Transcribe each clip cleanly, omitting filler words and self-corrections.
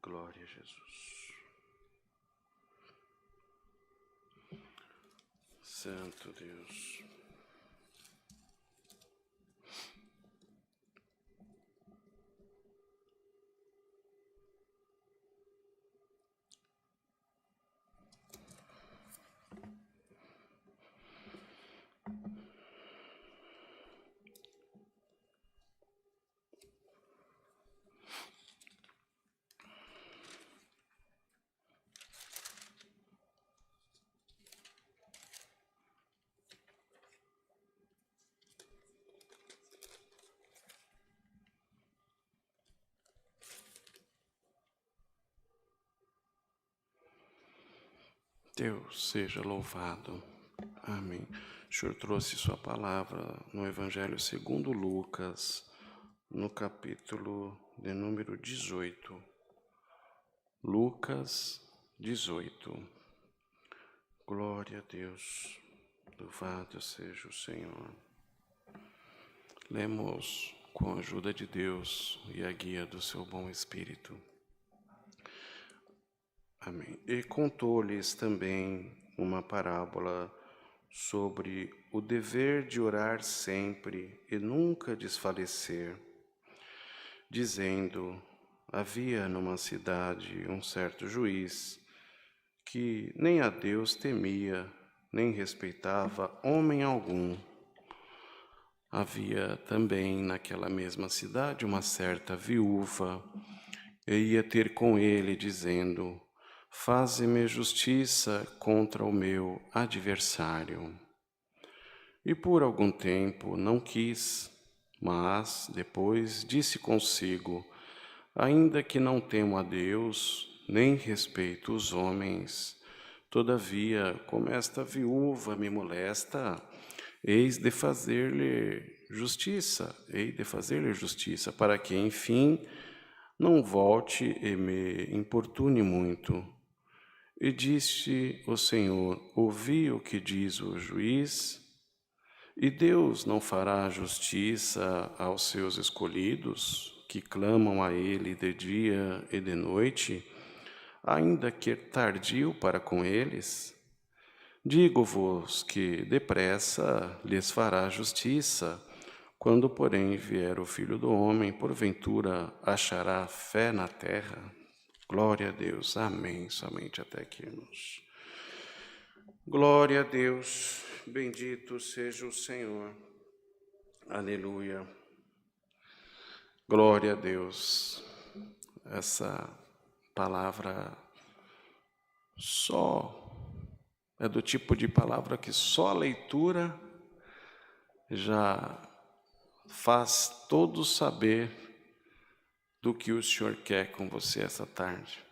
Glória a Jesus. Santo Deus. Deus seja louvado. Amém. O Senhor trouxe sua palavra no Evangelho segundo Lucas, no capítulo de número 18. Lucas 18. Glória a Deus. Louvado seja o Senhor. Lemos com a ajuda de Deus e a guia do seu bom Espírito. Amém. E contou-lhes também uma parábola sobre o dever de orar sempre e nunca desfalecer, dizendo: havia numa cidade um certo juiz que nem a Deus temia, nem respeitava homem algum. Havia também naquela mesma cidade uma certa viúva, e ia ter com ele, dizendo: faze-me justiça contra o meu adversário. E por algum tempo não quis, mas depois disse consigo: ainda que não temo a Deus, nem respeito os homens, todavia, como esta viúva me molesta, hei de fazer-lhe justiça, para que, enfim, não volte e me importune muito. E disse o Senhor: ouvi o que diz o juiz, e Deus não fará justiça aos seus escolhidos, que clamam a Ele de dia e de noite, ainda que tardio para com eles? Digo-vos que depressa lhes fará justiça. Quando, porém, vier o Filho do Homem, porventura achará fé na terra? Glória a Deus. Amém. Somente até aqui, irmãos. Glória a Deus. Bendito seja o Senhor. Aleluia. Glória a Deus. Essa palavra só é do tipo de palavra que só a leitura já faz todos saber do que o Senhor quer com você essa tarde.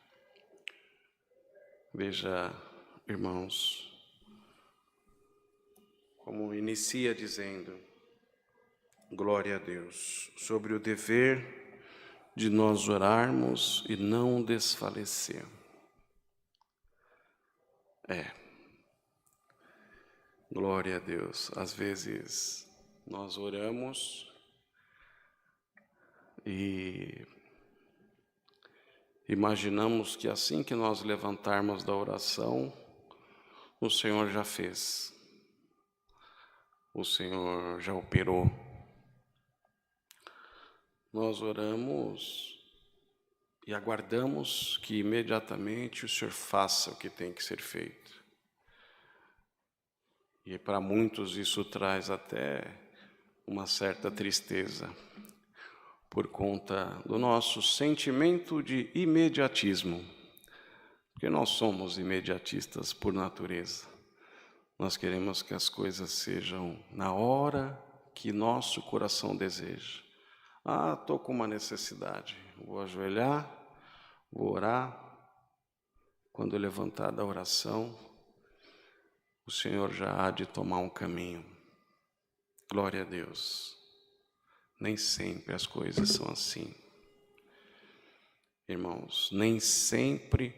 Veja, irmãos, como inicia dizendo: glória a Deus, sobre o dever de nós orarmos e não desfalecer. Glória a Deus. Às vezes nós oramos e imaginamos que assim que nós levantarmos da oração, o Senhor já fez, o Senhor já operou. Nós oramos e aguardamos que imediatamente o Senhor faça o que tem que ser feito. E para muitos isso traz até uma certa tristeza, por conta do nosso sentimento de imediatismo, porque nós somos imediatistas por natureza. Nós queremos que as coisas sejam na hora que nosso coração deseja. Estou com uma necessidade, vou ajoelhar, vou orar. Quando eu levantar da oração, o Senhor já há de tomar um caminho. Glória a Deus. Nem sempre as coisas são assim. Irmãos, nem sempre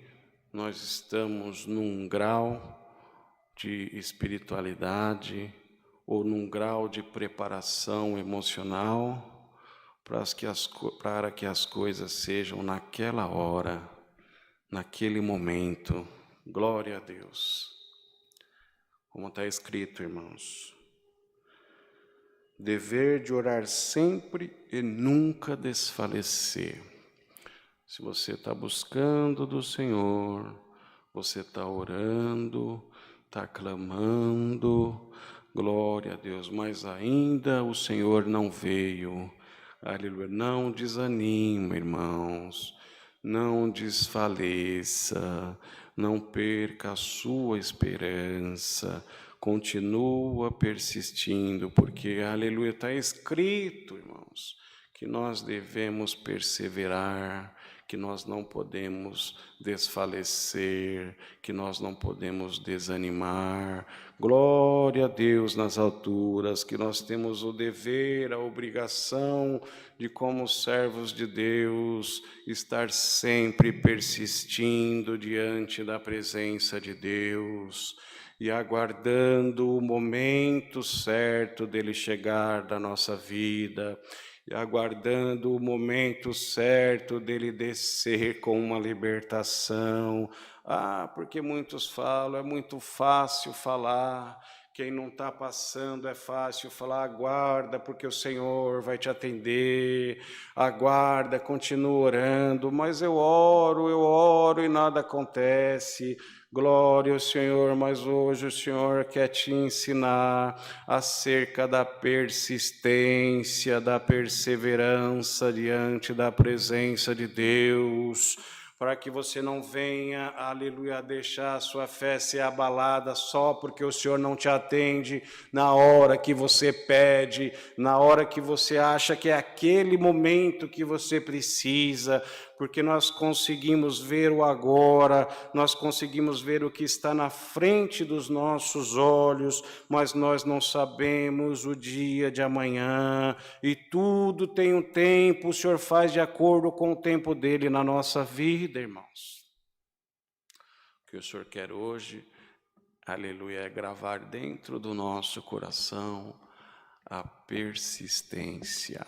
nós estamos num grau de espiritualidade ou num grau de preparação emocional para que as coisas sejam naquela hora naquele momento. Glória a Deus. Como está escrito, irmãos, dever de orar sempre e nunca desfalecer. Se você está buscando do Senhor, você está orando, está clamando, glória a Deus, mas ainda o Senhor não veio. Aleluia. Não desanime, irmãos, não desfaleça, não perca a sua esperança, continua persistindo, porque, aleluia, está escrito, irmãos, que nós devemos perseverar, que nós não podemos desfalecer, que nós não podemos desanimar. Glória a Deus nas alturas, que nós temos o dever, a obrigação de, como servos de Deus, estar sempre persistindo diante da presença de Deus e aguardando o momento certo dele chegar da nossa vida, e aguardando o momento certo dele descer com uma libertação. Porque muitos falam, é muito fácil falar. Quem não está passando é fácil falar, aguarda, porque o Senhor vai te atender, aguarda, continua orando, mas eu oro e nada acontece. Glória ao Senhor, mas hoje o Senhor quer te ensinar acerca da persistência, da perseverança diante da presença de Deus, para que você não venha, aleluia, deixar a sua fé ser abalada só porque o Senhor não te atende na hora que você pede, na hora que você acha que é aquele momento que você precisa, porque nós conseguimos ver o agora, nós conseguimos ver o que está na frente dos nossos olhos, mas nós não sabemos o dia de amanhã, e tudo tem um tempo, o Senhor faz de acordo com o tempo dele na nossa vida, irmãos. O que o Senhor quer hoje, aleluia, é gravar dentro do nosso coração a persistência.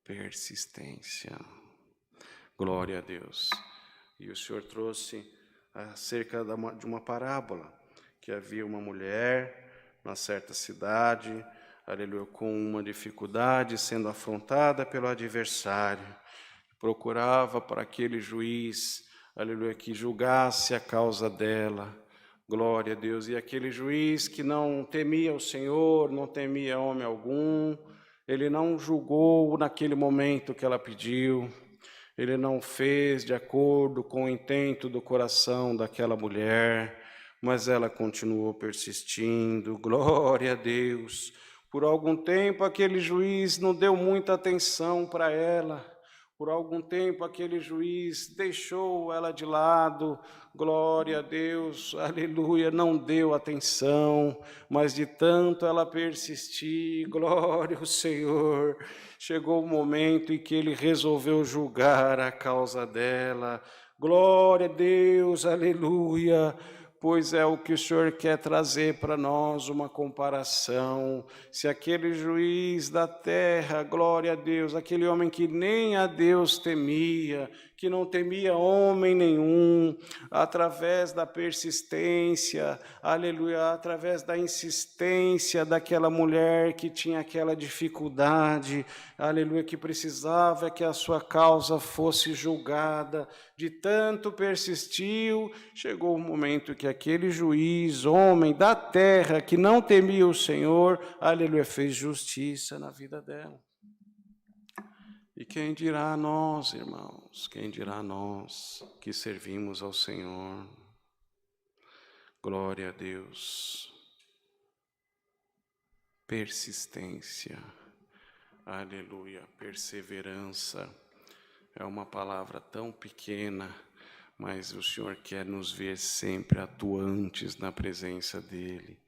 Persistência. Glória a Deus. E o Senhor trouxe acerca de uma parábola, que havia uma mulher numa certa cidade, aleluia, com uma dificuldade, sendo afrontada pelo adversário. Procurava para aquele juiz, aleluia, que julgasse a causa dela. Glória a Deus. E aquele juiz que não temia o Senhor, não temia homem algum, ele não julgou naquele momento que ela pediu. Ele não fez de acordo com o intento do coração daquela mulher, mas ela continuou persistindo. Glória a Deus. Por algum tempo aquele juiz não deu muita atenção para ela. Por algum tempo aquele juiz deixou ela de lado. Glória a Deus, aleluia, não deu atenção, mas de tanto ela persistir, glória ao Senhor, chegou o momento em que ele resolveu julgar a causa dela. Glória a Deus, aleluia. Pois é o que o Senhor quer trazer para nós, uma comparação. Se aquele juiz da terra, glória a Deus, aquele homem que nem a Deus temia, que não temia homem nenhum, através da persistência, aleluia, através da insistência daquela mulher que tinha aquela dificuldade, aleluia, que precisava que a sua causa fosse julgada, de tanto persistiu, chegou o momento que aquele juiz, homem da terra, que não temia o Senhor, aleluia, fez justiça na vida dela. E quem dirá a nós, irmãos, quem dirá a nós que servimos ao Senhor? Glória a Deus. Persistência, aleluia, perseverança. É uma palavra tão pequena, mas o Senhor quer nos ver sempre atuantes na presença dEle,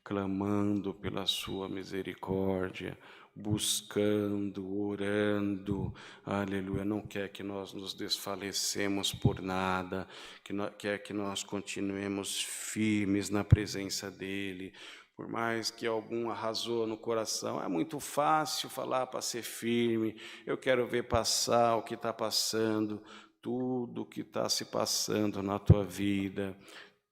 clamando pela sua misericórdia, buscando, orando, aleluia, não quer que nós nos desfalecemos por nada, quer que nós continuemos firmes na presença dEle. Por mais que algum arrasou no coração, é muito fácil falar para ser firme, eu quero ver passar o que está passando. tudo que está se passando na tua vida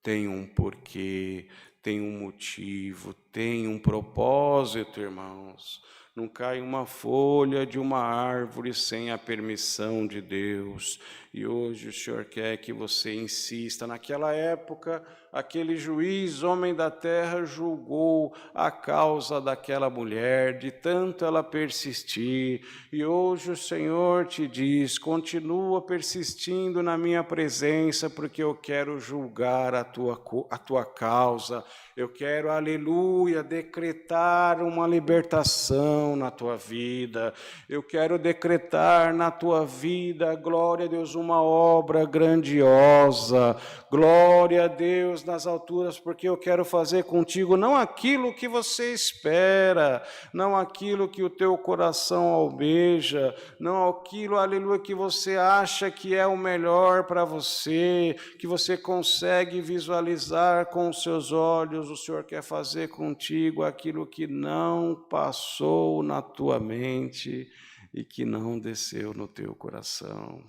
tem um porquê, tem um motivo, tem um propósito, irmãos. Não cai uma folha de uma árvore sem a permissão de Deus. E hoje o Senhor quer que você insista. Naquela época, aquele juiz, homem da terra, julgou a causa daquela mulher, de tanto ela persistir. E hoje o Senhor te diz, continua persistindo na minha presença, porque eu quero julgar a tua causa. Eu quero, aleluia, decretar uma libertação na tua vida. Eu quero decretar na tua vida, glória a Deus, uma obra grandiosa. Glória a Deus nas alturas, porque eu quero fazer contigo não aquilo que você espera, não aquilo que o teu coração almeja, não aquilo, aleluia, que você acha que é o melhor para você, que você consegue visualizar com os seus olhos. O Senhor quer fazer contigo aquilo que não passou na tua mente e que não desceu no teu coração.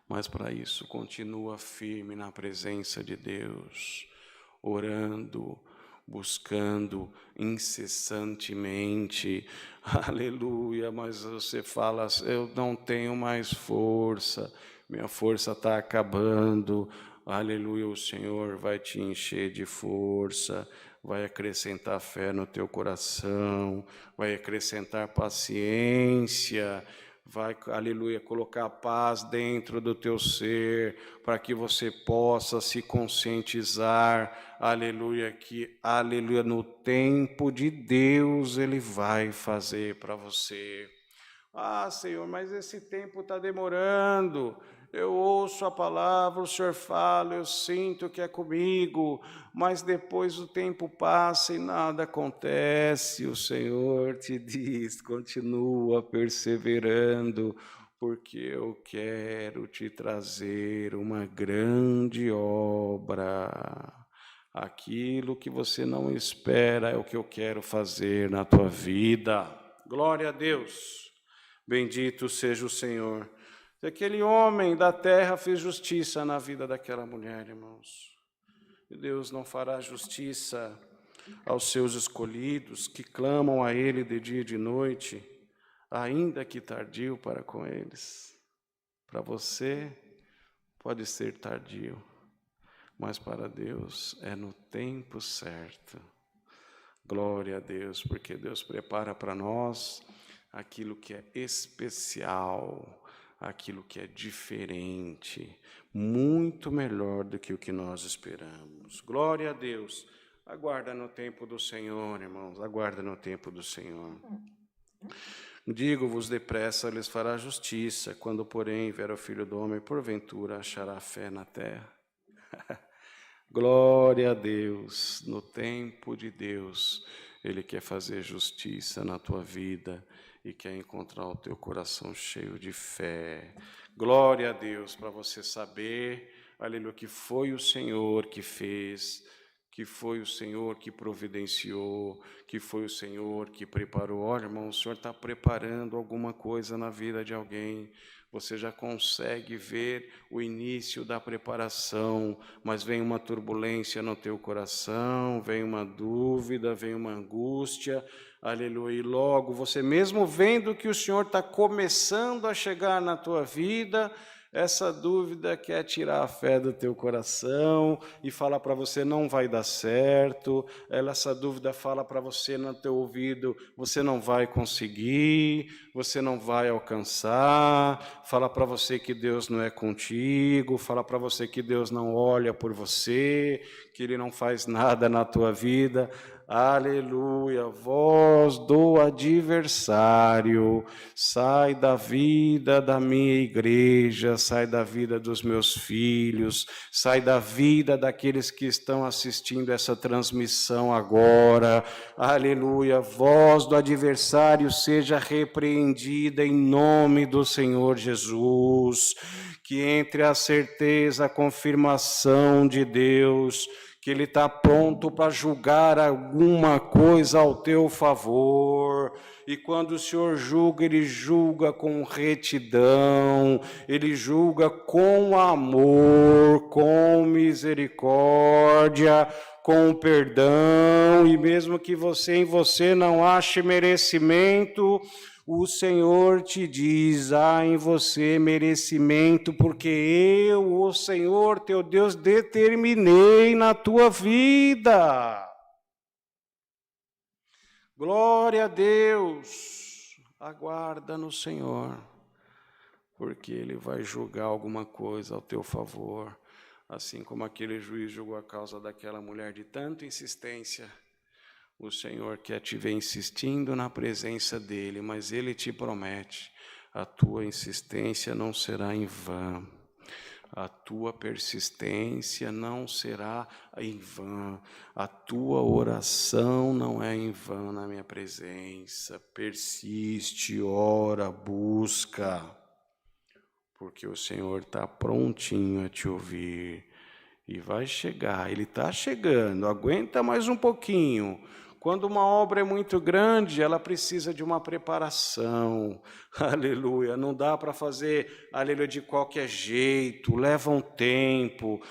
Mas para isso, continua firme na presença de Deus, orando, buscando incessantemente, aleluia. Mas você fala, eu não tenho mais força, minha força está acabando. Aleluia, o Senhor vai te encher de força, vai acrescentar fé no teu coração, vai acrescentar paciência, vai, aleluia, colocar paz dentro do teu ser, para que você possa se conscientizar, aleluia, que, aleluia, no tempo de Deus Ele vai fazer para você. Ah, Senhor, mas esse tempo está demorando. Eu ouço a palavra, o Senhor fala, eu sinto que é comigo, mas depois o tempo passa e nada acontece. O Senhor te diz, continua perseverando, porque eu quero te trazer uma grande obra. Aquilo que você não espera é o que eu quero fazer na tua vida. Glória a Deus. Bendito seja o Senhor. Aquele homem da terra fez justiça na vida daquela mulher, irmãos. E Deus não fará justiça aos seus escolhidos, que clamam a Ele de dia e de noite, ainda que tardio para com eles. Para você, pode ser tardio, mas para Deus é no tempo certo. Glória a Deus, porque Deus prepara para nós aquilo que é especial, aquilo que é diferente, muito melhor do que o que nós esperamos. Glória a Deus. Aguarda no tempo do Senhor, irmãos, aguarda no tempo do Senhor. Digo-vos depressa, lhes fará justiça, quando, porém, vier o Filho do Homem, porventura achará fé na terra. Glória a Deus, no tempo de Deus, Ele quer fazer justiça na tua vida e quer encontrar o teu coração cheio de fé. Glória a Deus, para você saber, aleluia, que foi o Senhor que fez, que foi o Senhor que providenciou, que foi o Senhor que preparou. Olha, irmão, o Senhor está preparando alguma coisa na vida de alguém. Você já consegue ver o início da preparação, mas vem uma turbulência no teu coração, vem uma dúvida, vem uma angústia, aleluia, e logo você mesmo vendo que o Senhor está começando a chegar na tua vida, essa dúvida quer tirar a fé do teu coração e fala para você não vai dar certo, essa dúvida fala para você no teu ouvido, você não vai conseguir, você não vai alcançar, fala para você que Deus não é contigo, fala para você que Deus não olha por você, que Ele não faz nada na tua vida. Aleluia, voz do adversário, sai da vida da minha igreja, sai da vida dos meus filhos, sai da vida daqueles que estão assistindo essa transmissão agora. Aleluia, voz do adversário seja repreendida em nome do Senhor Jesus, que entre a certeza, a confirmação de Deus, que Ele está pronto para julgar alguma coisa ao teu favor. E quando o Senhor julga, Ele julga com retidão, Ele julga com amor, com misericórdia, com perdão, e mesmo que em você não ache merecimento, o Senhor te diz: há em você merecimento, porque eu, o Senhor teu Deus, determinei na tua vida. Glória a Deus, aguarda no Senhor, porque Ele vai julgar alguma coisa ao teu favor, assim como aquele juiz julgou a causa daquela mulher de tanta insistência. O Senhor quer te ver insistindo na presença dEle, mas Ele te promete, a tua insistência não será em vão. A tua persistência não será em vão, a tua oração não é em vão na minha presença. Persiste, ora, busca, porque o Senhor está prontinho a te ouvir e vai chegar, Ele está chegando, aguenta mais um pouquinho. Quando uma obra é muito grande, ela precisa de uma preparação, aleluia, não dá para fazer, aleluia, de qualquer jeito, leva um tempo,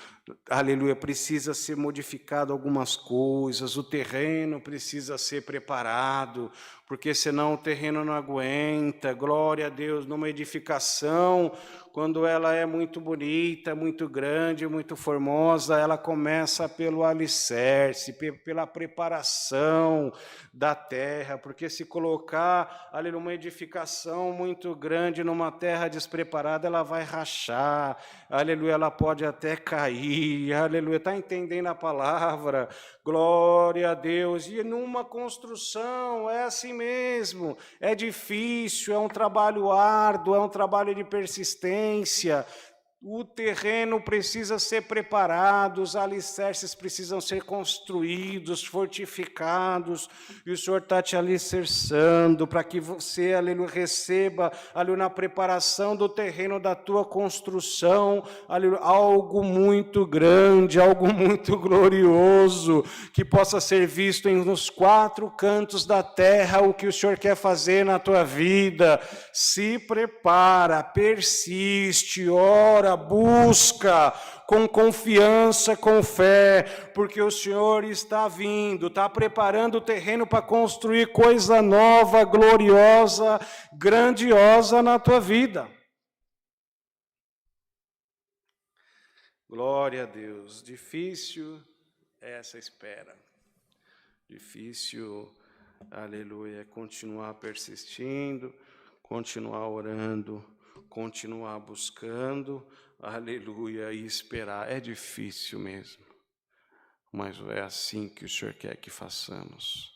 aleluia, precisa ser modificado algumas coisas, o terreno precisa ser preparado, porque senão o terreno não aguenta. Glória a Deus, numa edificação, quando ela é muito bonita, muito grande, muito formosa, ela começa pelo alicerce, pela preparação da terra, porque se colocar ali numa edificação muito grande, numa terra despreparada, ela vai rachar, aleluia, ela pode até cair, aleluia, está entendendo a palavra? Glória a Deus. E numa construção é assim mesmo, é difícil, é um trabalho árduo, é um trabalho de persistência. O terreno precisa ser preparado, os alicerces precisam ser construídos, fortificados, e o Senhor está te alicerçando para que você, aleluia, receba, aleluia, na preparação do terreno da tua construção, aleluia, algo muito grande, algo muito glorioso, que possa ser visto nos quatro cantos da terra, o que o Senhor quer fazer na tua vida. Se prepara, persiste, ora, busca com confiança, com fé, porque o Senhor está vindo, está preparando o terreno para construir coisa nova, gloriosa, grandiosa na tua vida. Glória a Deus. Difícil é essa espera. Difícil, aleluia, continuar persistindo, continuar orando, continuar buscando, aleluia, e esperar. É difícil mesmo, mas é assim que o Senhor quer que façamos.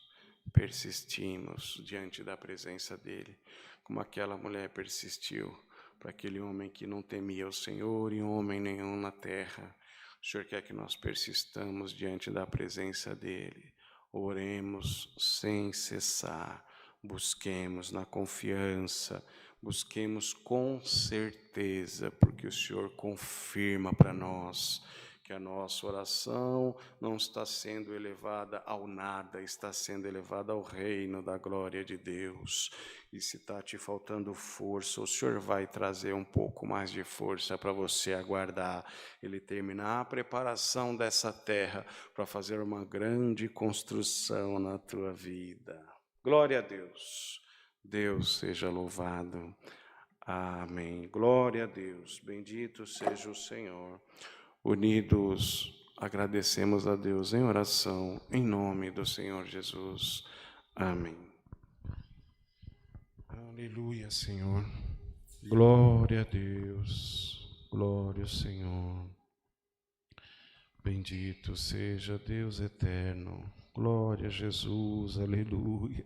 Persistimos diante da presença dEle, como aquela mulher persistiu para aquele homem que não temia o Senhor e homem nenhum na terra. O Senhor quer que nós persistamos diante da presença dEle. Oremos sem cessar, busquemos na confiança, busquemos com certeza, porque o Senhor confirma para nós que a nossa oração não está sendo elevada ao nada, está sendo elevada ao reino da glória de Deus. E se está te faltando força, o Senhor vai trazer um pouco mais de força para você aguardar Ele terminar a preparação dessa terra para fazer uma grande construção na tua vida. Glória a Deus. Deus seja louvado. Amém. Glória a Deus. Bendito seja o Senhor. Unidos, agradecemos a Deus em oração, em nome do Senhor Jesus. Amém. Aleluia, Senhor. Glória a Deus. Glória ao Senhor. Bendito seja Deus eterno. Glória a Jesus. Aleluia.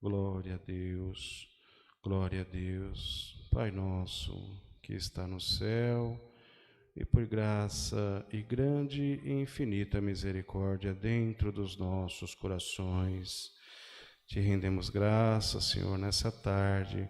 Glória a Deus. Glória a Deus. Pai nosso que está no céu, e por graça e grande e infinita misericórdia dentro dos nossos corações, te rendemos graças, Senhor, nessa tarde,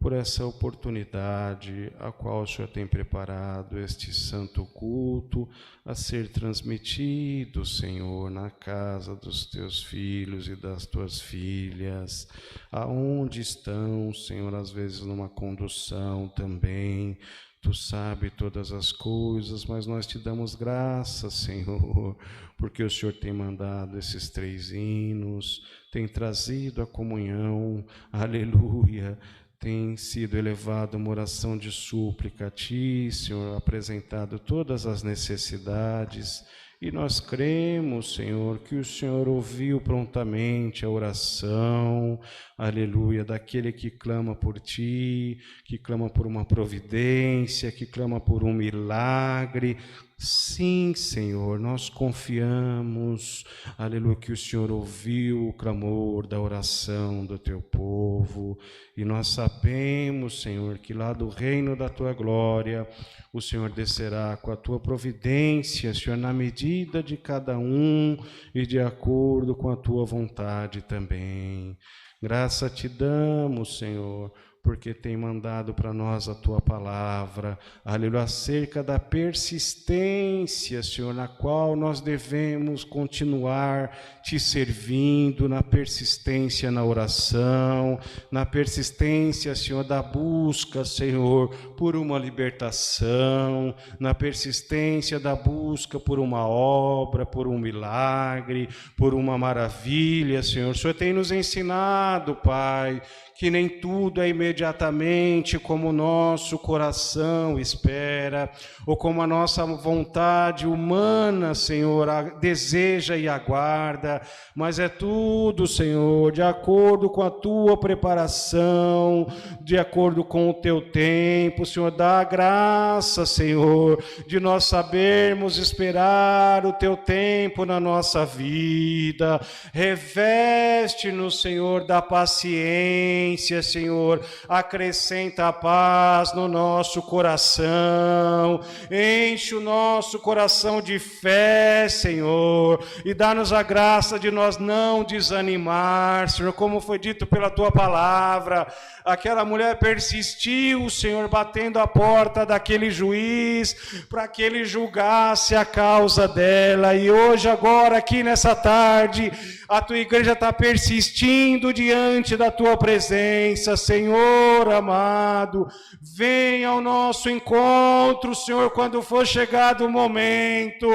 por essa oportunidade a qual o Senhor tem preparado este santo culto a ser transmitido, Senhor, na casa dos teus filhos e das tuas filhas, aonde estão, Senhor, às vezes numa condução também. Tu sabe todas as coisas, mas nós te damos graças, Senhor, porque o Senhor tem mandado esses 3 hinos, tem trazido a comunhão, aleluia, tem sido elevado uma oração de súplica a Ti, Senhor, apresentado todas as necessidades, e nós cremos, Senhor, que o Senhor ouviu prontamente a oração, aleluia, daquele que clama por Ti, que clama por uma providência, que clama por um milagre. Sim, Senhor, nós confiamos, aleluia, que o Senhor ouviu o clamor da oração do Teu povo, e nós sabemos, Senhor, que lá do reino da Tua glória, o Senhor descerá com a Tua providência, Senhor, na medida de cada um e de acordo com a Tua vontade também. Graça te damos, Senhor, porque tem mandado para nós a Tua palavra, aleluia, acerca da persistência, Senhor, na qual nós devemos continuar Te servindo, na persistência na oração, na persistência, Senhor, da busca, Senhor, por uma libertação, na persistência da busca por uma obra, por um milagre, por uma maravilha, Senhor. O Senhor tem nos ensinado, Pai, que nem tudo é imediatamente como o nosso coração espera, ou como a nossa vontade humana, Senhor, deseja e aguarda, mas é tudo, Senhor, de acordo com a Tua preparação, de acordo com o Teu tempo. Senhor, dá a graça, Senhor, de nós sabermos esperar o Teu tempo na nossa vida. Reveste-nos, Senhor, da paciência, Senhor, acrescenta a paz no nosso coração, enche o nosso coração de fé, Senhor, e dá-nos a graça de nós não desanimar, Senhor, como foi dito pela Tua palavra. Aquela mulher persistiu, Senhor, batendo a porta daquele juiz, para que ele julgasse a causa dela, e hoje, agora, aqui nessa tarde, a Tua igreja está persistindo diante da Tua presença, Senhor amado, venha ao nosso encontro, Senhor, quando for chegado o momento,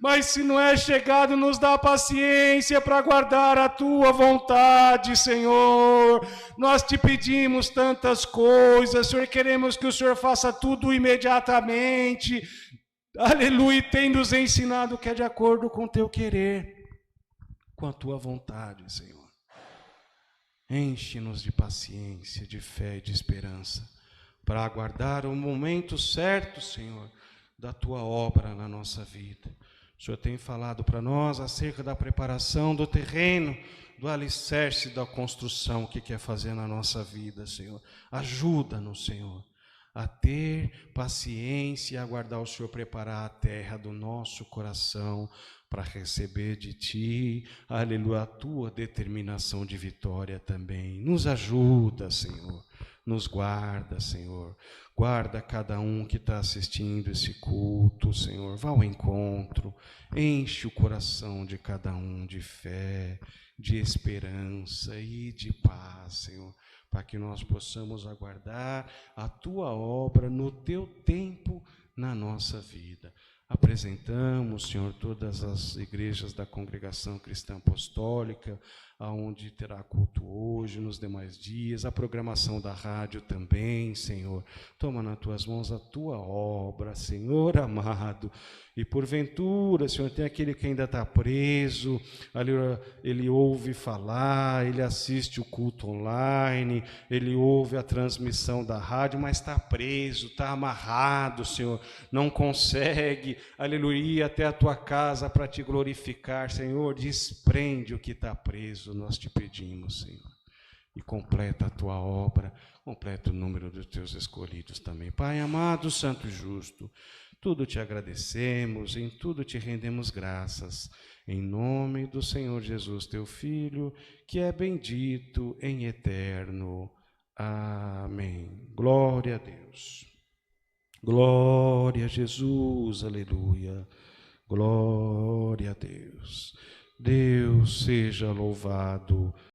mas se não é chegado, nos dá paciência para guardar a Tua vontade, Senhor. Nós Te pedimos tantas coisas, Senhor, queremos que o Senhor faça tudo imediatamente, aleluia, e tem nos ensinado que é de acordo com o Teu querer, com a Tua vontade, Senhor. Enche-nos de paciência, de fé e de esperança, para aguardar o momento certo, Senhor, da Tua obra na nossa vida. O Senhor tem falado para nós acerca da preparação do terreno, do alicerce da construção que quer fazer na nossa vida, Senhor. Ajuda-nos, Senhor, a ter paciência e aguardar o Senhor preparar a terra do nosso coração para receber de Ti, aleluia, a Tua determinação de vitória também. Nos ajuda, Senhor, nos guarda, Senhor, guarda cada um que está assistindo esse culto, Senhor, vá ao encontro, enche o coração de cada um de fé, de esperança e de paz, Senhor, para que nós possamos aguardar a Tua obra no Teu tempo na nossa vida. Apresentamos, Senhor, todas as igrejas da Congregação Cristã Apostólica, aonde terá culto hoje, nos demais dias, a programação da rádio também, Senhor. Toma nas Tuas mãos a Tua obra, Senhor amado. E porventura, Senhor, tem aquele que ainda está preso, ele ouve falar, ele assiste o culto online, ele ouve a transmissão da rádio, mas está preso, está amarrado, Senhor, não consegue, aleluia, ir até a Tua casa para Te glorificar, Senhor. Desprende o que está preso, nós Te pedimos, Senhor, e completa a Tua obra, completa o número dos Teus escolhidos também. Pai amado, santo e justo, tudo Te agradecemos, em tudo Te rendemos graças, em nome do Senhor Jesus, Teu Filho, que é bendito em eterno. Amém. Glória a Deus. Glória a Jesus, aleluia. Glória a Deus. Deus seja louvado